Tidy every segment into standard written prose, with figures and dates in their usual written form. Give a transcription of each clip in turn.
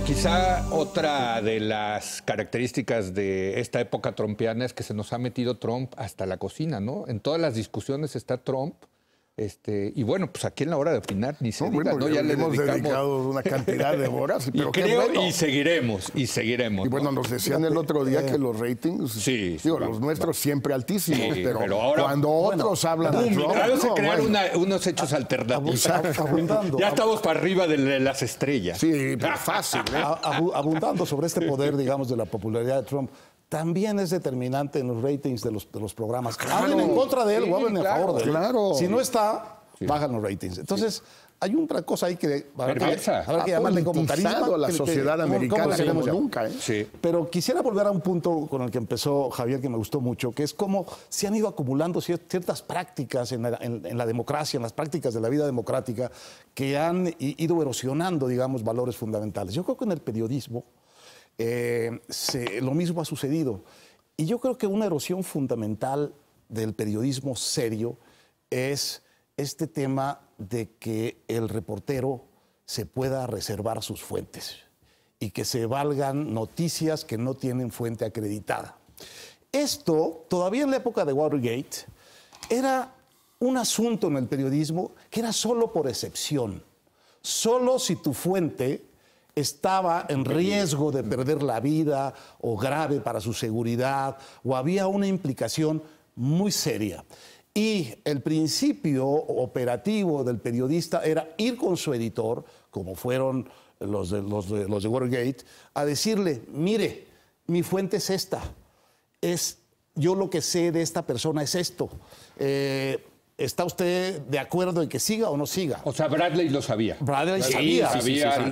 Quizá otra de las características de esta época trumpiana es que se nos ha metido Trump hasta la cocina, ¿no? En todas las discusiones está Trump. Y bueno, pues aquí en la hora de opinar ni se diga, ¿no? Ya le hemos dedicado una cantidad de horas. Pero y seguiremos. Y bueno, nos decían el otro día que los ratings, los nuestros siempre altísimos, pero ahora, cuando otros hablan de Trump... Vamos a crear unos hechos alternativos. Ya estamos para arriba de las estrellas. Sí, fácil. Abundando sobre este poder, digamos, de la popularidad de Trump, también es determinante en los ratings de los programas. Hablen en contra de él o hablen a favor de él. Claro. Si no está, bajan los ratings. Entonces, hay una cosa ahí que habrá que llamarle como carisma. A la sociedad americana como nunca. Sí. Pero quisiera volver a un punto con el que empezó Javier, que me gustó mucho, que es cómo se han ido acumulando ciertas prácticas en la democracia, en las prácticas de la vida democrática, que han ido erosionando, digamos, valores fundamentales. Yo creo que en el periodismo lo mismo ha sucedido. Y yo creo que una erosión fundamental del periodismo serio es este tema de que el reportero se pueda reservar sus fuentes y que se valgan noticias que no tienen fuente acreditada. Esto, todavía en la época de Watergate, era un asunto en el periodismo que era solo por excepción. Solo si tu fuente estaba en riesgo de perder la vida o grave para su seguridad o había una implicación muy seria. Y el principio operativo del periodista era ir con su editor, como fueron los de Watergate, a decirle, mire, mi fuente es esta, yo lo que sé de esta persona es esto. ¿Está usted de acuerdo en que siga o no siga? O sea, Bradley lo sabía. Bradley sabía.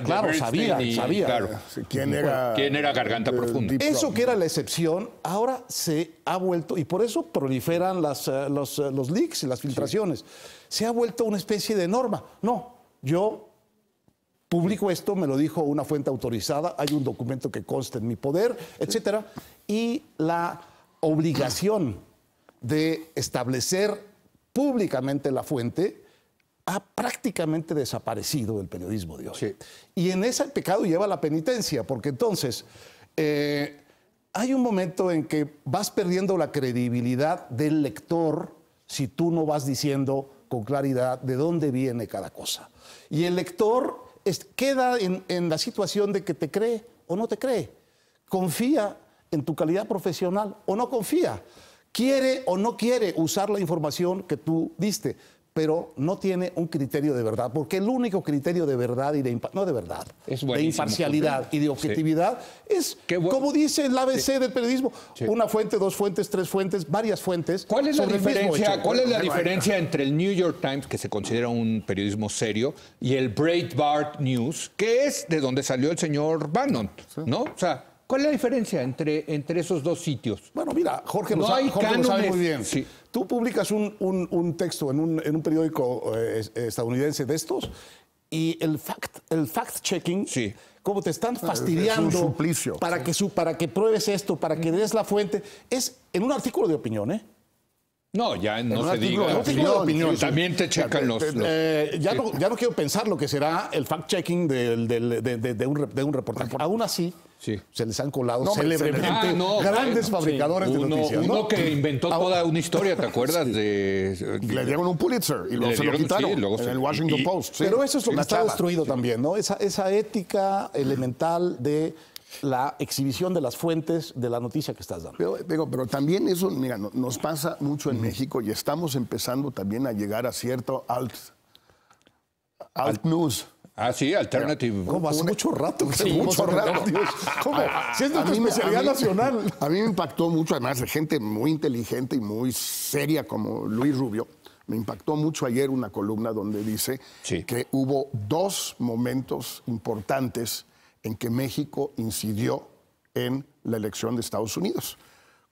Claro, sabía. Claro. ¿Quién era Garganta Profunda? Eso que era la excepción, ahora se ha vuelto, y por eso proliferan los leaks y las filtraciones. Se ha vuelto una especie de norma. No, yo publico esto, me lo dijo una fuente autorizada, hay un documento que consta en mi poder, etcétera. Y la obligación de establecer públicamente la fuente ha prácticamente desaparecido del periodismo de hoy. Sí. Y en ese pecado lleva la penitencia, porque entonces hay un momento en que vas perdiendo la credibilidad del lector si tú no vas diciendo con claridad de dónde viene cada cosa. Y el lector queda en la situación de que te cree o no te cree. Confía en tu calidad profesional o no confía. Quiere o no quiere usar la información que tú diste, pero no tiene un criterio de verdad, porque el único criterio de verdad y de imparcialidad y de objetividad es, como dice el ABC del periodismo, una fuente, dos fuentes, tres fuentes, varias fuentes. ¿Cuál es la diferencia entre el New York Times, que se considera un periodismo serio, y el Breitbart News, que es de donde salió el señor Bannon, ¿no? O sea, ¿cuál es la diferencia entre esos dos sitios? Bueno, mira, Jorge lo sabe muy bien. Sí. Tú publicas un texto en un periódico estadounidense de estos y el fact-checking, como te están fastidiando, es un suplicio, para que pruebes esto, para que des la fuente, es en un artículo de opinión, ¿eh? No, ya no se diga. Un artículo de opinión. También te checan ya no quiero pensar lo que será el fact-checking de un reportaje. Aún así, se les han colado célebremente grandes fabricadores de noticias. Uno que inventó toda una historia, ¿te acuerdas? Le dieron un Pulitzer y se lo quitaron en el Washington Post. Pero eso es lo que está destruido también, ¿no? Esa ética elemental de la exhibición de las fuentes de la noticia que estás dando. Pero también eso, mira, nos pasa mucho en México y estamos empezando también a llegar a cierto alt news. Ah, sí, alternative. ¿Cómo? Hace mucho rato. Mucho rato. ¿Cómo? Si es nuestra especialidad nacional. A mí me impactó mucho, además de gente muy inteligente y muy seria como Luis Rubio. Me impactó mucho ayer una columna donde dice que hubo dos momentos importantes en que México incidió en la elección de Estados Unidos.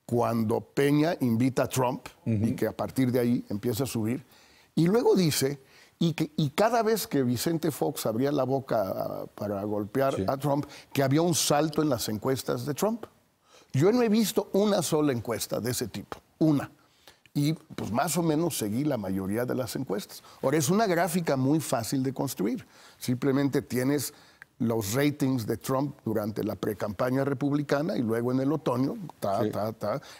Cuando Peña invita a Trump y que a partir de ahí empieza a subir. Y luego dice, y cada vez que Vicente Fox abría la boca para golpear a Trump, que había un salto en las encuestas de Trump. Yo no he visto una sola encuesta de ese tipo, una. Y pues más o menos seguí la mayoría de las encuestas. Ahora, es una gráfica muy fácil de construir. Simplemente tienes los ratings de Trump durante la precampaña republicana y luego en el otoño,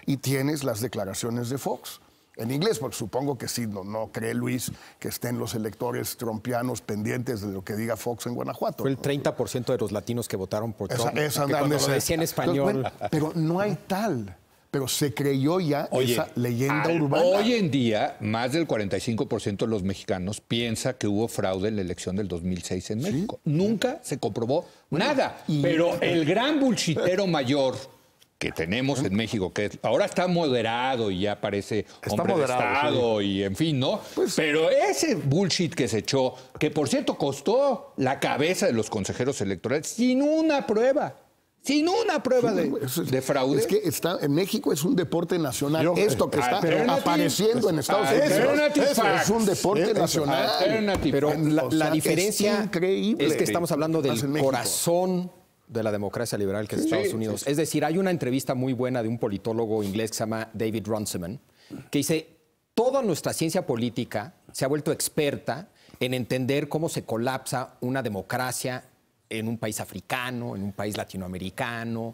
y tienes las declaraciones de Fox. En inglés, porque supongo que sí, no cree Luis que estén los electores trumpianos pendientes de lo que diga Fox en Guanajuato. Fue el 30% de los latinos que votaron por Trump. Cuando lo decía en español. Pero no hay tal. Pero se creyó ya esa leyenda urbana. Hoy en día, más del 45% de los mexicanos piensa que hubo fraude en la elección del 2006 en México. Nunca se comprobó nada. Pero el gran bullshitero mayor que tenemos en México, que ahora está moderado y ya parece hombre de Estado y en fin, ¿no? Pero ese bullshit que se echó, que por cierto costó la cabeza de los consejeros electorales sin una prueba. Sin una prueba de fraude. Es que en México es un deporte nacional. Esto que está apareciendo en Estados Unidos es un deporte nacional. Pero la diferencia es que estamos hablando del corazón de la democracia liberal que es Estados Unidos. Es decir, hay una entrevista muy buena de un politólogo inglés que se llama David Runciman, que dice, toda nuestra ciencia política se ha vuelto experta en entender cómo se colapsa una democracia en un país africano, en un país latinoamericano,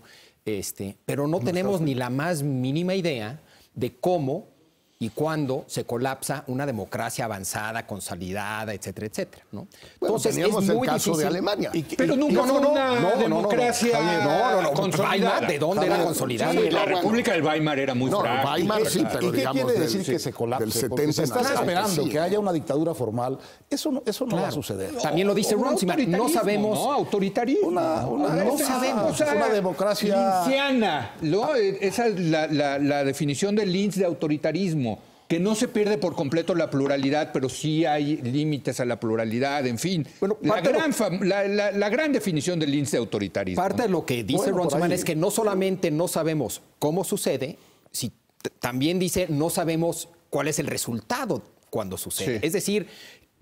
pero no tenemos ni la más mínima idea de cómo y cuándo se colapsa una democracia avanzada, consolidada, etcétera, etcétera, ¿no? Entonces, teníamos el caso de Alemania. Pero nunca fue una democracia consolidada. ¿De dónde era consolidada? Sí, la República del Weimar era muy frágil. Weimar sí, pero ¿Y qué quiere decir que se colapse? Porque se está esperando que haya una dictadura formal. Eso no va a suceder. También lo dice Runciman. No sabemos. No, autoritarismo. No sabemos. Una democracia linciana, ¿no? Esa es la definición de Linz de autoritarismo. Que no se pierde por completo la pluralidad, pero sí hay límites a la pluralidad, en fin. Bueno, la gran definición del Linz de autoritarismo. Parte de lo que dice Runciman es que no solamente no sabemos cómo sucede, también dice no sabemos cuál es el resultado cuando sucede. Sí. Es decir,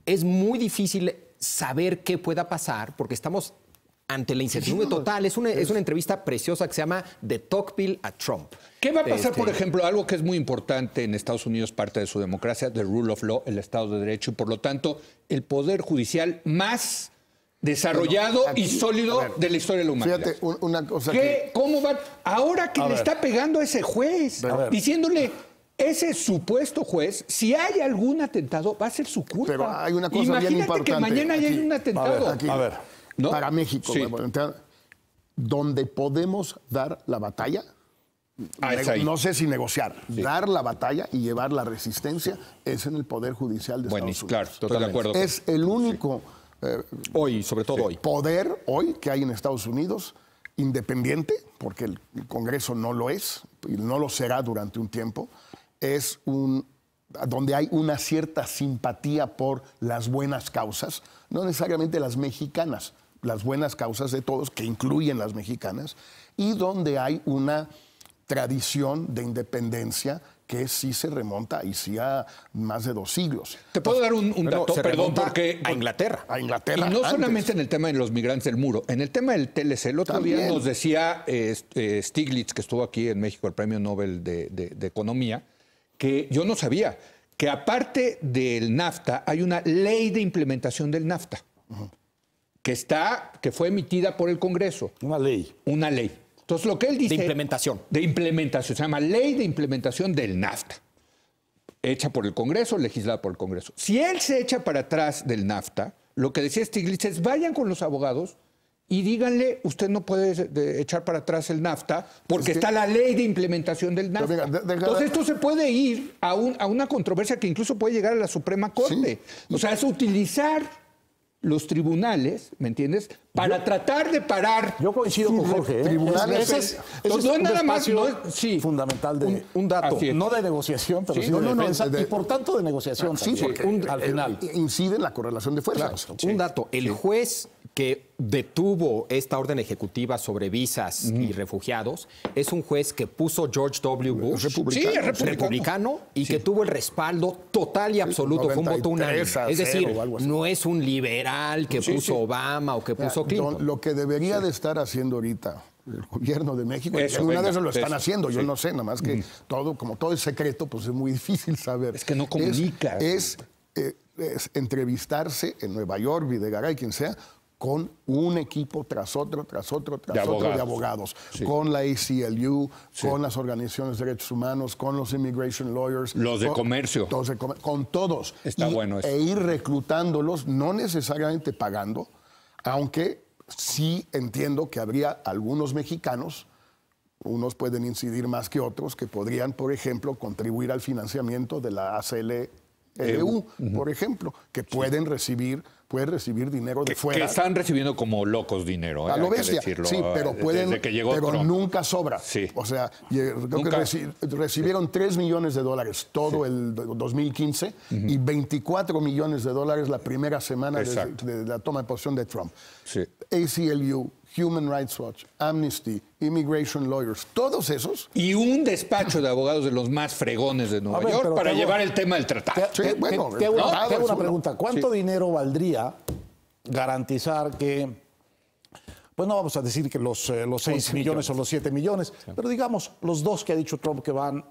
es muy difícil saber qué pueda pasar porque estamos ante la incertidumbre total. Es una entrevista preciosa que se llama De Tocqueville a Trump. ¿Qué va a pasar, por ejemplo, algo que es muy importante en Estados Unidos, parte de su democracia, the rule of law, el Estado de Derecho, y por lo tanto, el poder judicial más desarrollado y sólido de la historia de la humanidad? Fíjate, una cosa ¿Cómo va? Ahora que le está pegando a ese juez, diciéndole... Ese supuesto juez, si hay algún atentado, va a ser su culpa. Pero hay una cosa bien importante. Imagínate que mañana hay un atentado. A ver. ¿No? Para México, donde podemos dar la batalla, no sé si negociar, dar la batalla y llevar la resistencia es en el Poder Judicial de Estados Unidos. Claro, estoy de acuerdo. Es el único hoy, sobre todo hoy, poder hoy que hay en Estados Unidos independiente, porque el Congreso no lo es y no lo será durante un tiempo, es donde hay una cierta simpatía por las buenas causas, no necesariamente las mexicanas, las buenas causas de todos, que incluyen las mexicanas, y donde hay una tradición de independencia que sí se remonta y sí a más de 2 siglos. Te puedo dar un dato, perdón, porque a Inglaterra. A Inglaterra. Y no solamente en el tema de los migrantes del muro, en el tema del TLC. El otro día nos decía Stiglitz, que estuvo aquí en México, el Premio Nobel de Economía, que yo no sabía que aparte del NAFTA hay una ley de implementación del NAFTA que fue emitida por el Congreso. Una ley. Una ley. Entonces, lo que él dice... De implementación. De implementación. Se llama Ley de Implementación del NAFTA. Hecha por el Congreso, legislada por el Congreso. Si él se echa para atrás del NAFTA, lo que decía Stiglitz es, vayan con los abogados y díganle, usted no puede echar para atrás el NAFTA porque está la Ley de Implementación del NAFTA. Entonces, esto se puede ir a una controversia que incluso puede llegar a la Suprema Corte. Sí. O sea, es utilizar los tribunales, ¿me entiendes?, para tratar de parar. Yo coincido con Jorge. Tribunales. Ese es un nada más fundamental de un dato, no de negociación, pero sí de defensa, y por tanto de negociación. Sí, porque al final incide en la correlación de fuerzas. Claro, un dato, el juez que detuvo esta orden ejecutiva sobre visas y refugiados es un juez que puso George W. Bush, republicano, y que tuvo el respaldo total y absoluto, fue un voto unánime. Es decir, no es un liberal que puso Obama o que puso Clinton. Lo que debería de estar haciendo ahorita el gobierno de México, una de esas lo están haciendo, yo no sé, nada más que como todo es secreto, pues es muy difícil saber. Es que no comunica. Es entrevistarse en Nueva York, Videgaray, quien sea, con un equipo tras otro de abogados. Sí. Con la ACLU, con las organizaciones de derechos humanos, con los immigration lawyers. Los de comercio. Con todos. Está bueno eso. E ir reclutándolos, no necesariamente pagando, aunque sí entiendo que habría algunos mexicanos, unos pueden incidir más que otros, que podrían, por ejemplo, contribuir al financiamiento de la ACLU, por ejemplo, que pueden recibir dinero de fuera. Que están recibiendo como locos dinero. A lo bestia, sí, pero pueden, pero nunca sobra. Sí. O sea, creo que recibieron $3 millones todo el 2015 y $24 millones la primera semana de la toma de posesión de Trump. Sí. ACLU, Human Rights Watch, Amnesty, Immigration Lawyers, todos esos. Y un despacho de abogados de los más fregones de Nueva York para llevar el tema del tratado. Te hago una pregunta. ¿Cuánto dinero valdría garantizar que, pues no vamos a decir que los 6 millones o los 7 millones, pero digamos los 2 que ha dicho Trump que van,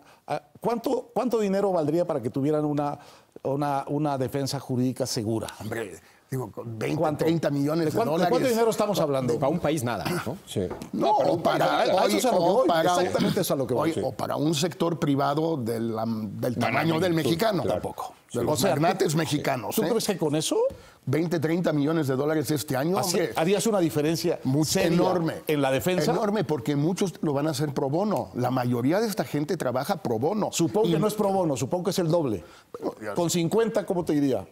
¿cuánto dinero valdría para que tuvieran una defensa jurídica segura? Hombre, digo, 20, 30 millones de dólares. ¿De cuánto dinero estamos hablando? Para un país nada, ¿no? Sí. No, exactamente eso es a lo que voy. O para un sector privado del tamaño del mexicano. Tampoco. De los magnates mexicanos. ¿Tú crees que con eso? 20, 30 millones de dólares este año, hombre. ¿Harías una diferencia enorme en la defensa? Enorme, porque muchos lo van a hacer pro bono. La mayoría de esta gente trabaja pro bono. Supongo que no es pro bono, supongo que es el doble. Con 50, ¿cómo te diría?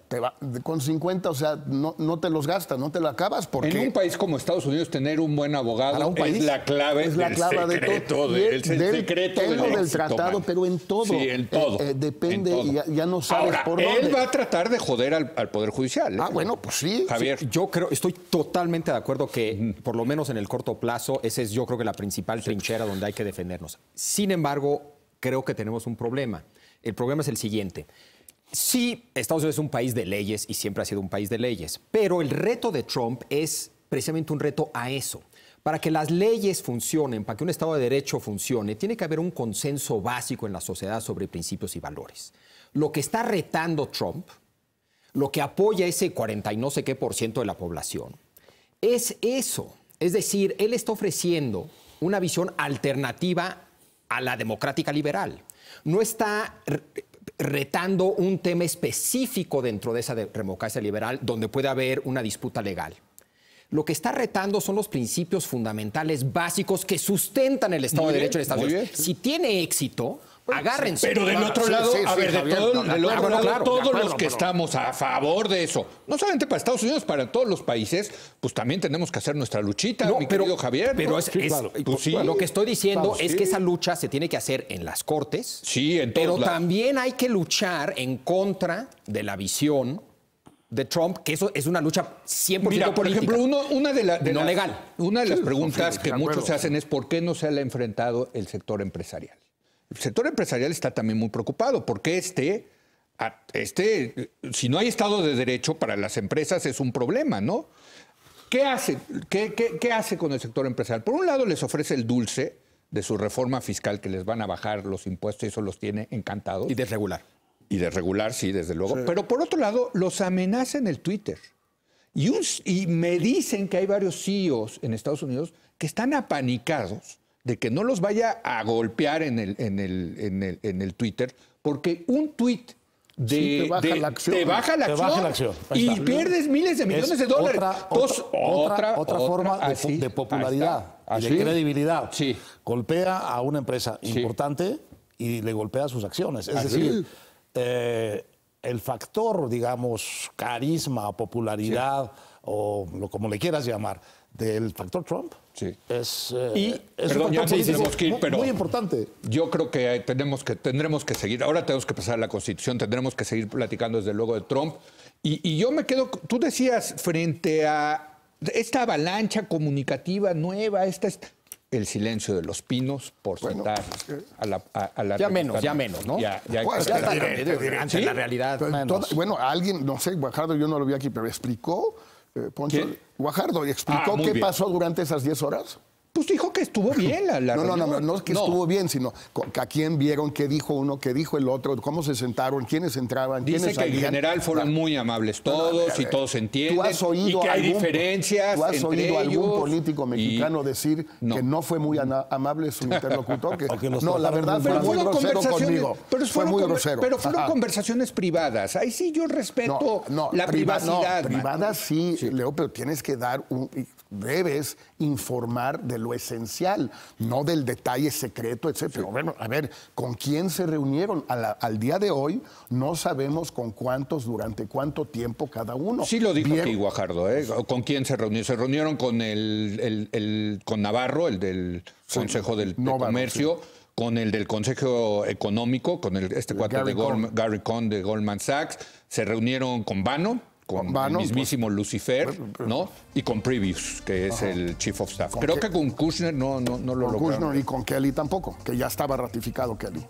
Con 50, o sea, no te los gastas, no te lo acabas. Porque en un país como Estados Unidos, tener un buen abogado es la clave de todo. Del tratado, pero en todo. Sí, en todo. Depende, y ya no sabes ahora, por dónde. Él va a tratar de joder al Poder Judicial. Bueno, pues sí. Javier. Sí, yo estoy totalmente de acuerdo que, por lo menos en el corto plazo, esa es yo creo que la principal trinchera donde hay que defendernos. Sin embargo, creo que tenemos un problema. El problema es el siguiente. Sí, Estados Unidos es un país de leyes y siempre ha sido un país de leyes, pero el reto de Trump es precisamente un reto a eso. Para que las leyes funcionen, para que un Estado de Derecho funcione, tiene que haber un consenso básico en la sociedad sobre principios y valores. Lo que está retando Trump, lo que apoya ese 40 y no sé qué % de la población, es eso. Es decir, él está ofreciendo una visión alternativa a la democrática liberal. No está retando un tema específico dentro de esa democracia liberal donde puede haber una disputa legal. Lo que está retando son los principios fundamentales básicos que sustentan el Estado de Derecho en Estados Unidos. Si tiene éxito, agárrense. Pero del otro lado, todos los que estamos a favor de eso, no solamente para Estados Unidos, para todos los países, pues también tenemos que hacer nuestra luchita, querido Javier. Pero lo que estoy diciendo es que esa lucha se tiene que hacer en las Cortes. Sí, en todos lados. También hay que luchar en contra de la visión de Trump, que eso es una lucha 100% política. Por ejemplo, legal. Una de las preguntas que muchos se hacen es ¿por qué no se ha enfrentado el sector empresarial? El sector empresarial está también muy preocupado porque si no hay Estado de Derecho para las empresas es un problema, ¿no? ¿Qué hace? ¿Qué hace con el sector empresarial? Por un lado les ofrece el dulce de su reforma fiscal que les van a bajar los impuestos y eso los tiene encantados. Y desregular. Y desregular, sí, desde luego. Sí. Pero por otro lado los amenaza en el Twitter. Y me dicen que hay varios CEOs en Estados Unidos que están apanicados de que no los vaya a golpear en el Twitter, porque un tuit te baja la acción. Y pierdes miles de millones de dólares. Otra forma de popularidad, de credibilidad. Sí. Golpea a una empresa importante y le golpea sus acciones. Es decir, el factor, digamos, carisma, popularidad, o como le quieras llamar, del factor Trump. Sí. Es muy importante. Yo creo que tendremos que seguir. Ahora tenemos que pasar a la Constitución, tendremos que seguir platicando desde luego de Trump. Y yo me quedo, tú decías, frente a esta avalancha comunicativa nueva, el silencio de los pinos, por citar a la ya menos, ¿no? Ya ante la realidad. Bueno, alguien, no sé, Guajardo, yo no lo vi aquí, pero explicó, Poncho, Guajardo, explicó qué pasó durante esas 10 horas. Pues dijo que estuvo bien la no es que estuvo bien, sino a quién vieron, qué dijo uno, qué dijo el otro, cómo se sentaron, quiénes entraban, quiénes salían. Dice que en general fueron muy amables todos y todos se entienden. Y que hay diferencias. ¿Tú has oído a algún político mexicano decir que no fue muy amable su interlocutor? No, la verdad fue muy grosero conmigo. Fue muy grosero. Pero fueron conversaciones privadas. Ahí sí yo respeto la privacidad. Privadas sí, Leo, pero tienes que debes informar de lo esencial, no del detalle secreto, etc. Pero bueno, a ver, ¿con quién se reunieron? Al día de hoy no sabemos con cuántos, durante cuánto tiempo cada uno. Sí lo dijo aquí Guajardo, ¿eh? ¿Con quién se reunió? Se reunieron con con Navarro, el del Consejo de Comercio, con el del Consejo Económico, con cuate de Gary Cohn de Goldman Sachs. Se reunieron con Bannon, con el mismísimo Lucifer, ¿no? Y con Previous, que es el Chief of Staff. Creo que con Kushner no lo lograron. Con Kushner y con Kelly tampoco, que ya estaba ratificado Kelly.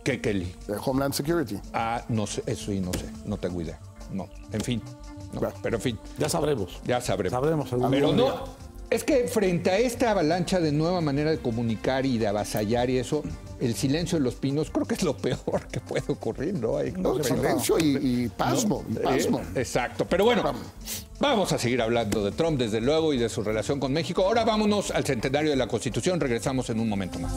¿Qué Kelly? Homeland Security. No sé, eso sí, no sé, no tengo idea. No, en fin. Pero en fin. Ya sabremos. Sabremos. Pero no. Es que frente a esta avalancha de nueva manera de comunicar y de avasallar y eso, el silencio de los pinos creo que es lo peor que puede ocurrir, ¿no? Silencio y pasmo. Exacto. Pero bueno, vamos a seguir hablando de Trump, desde luego, y de su relación con México. Ahora vámonos al centenario de la Constitución. Regresamos en un momento más.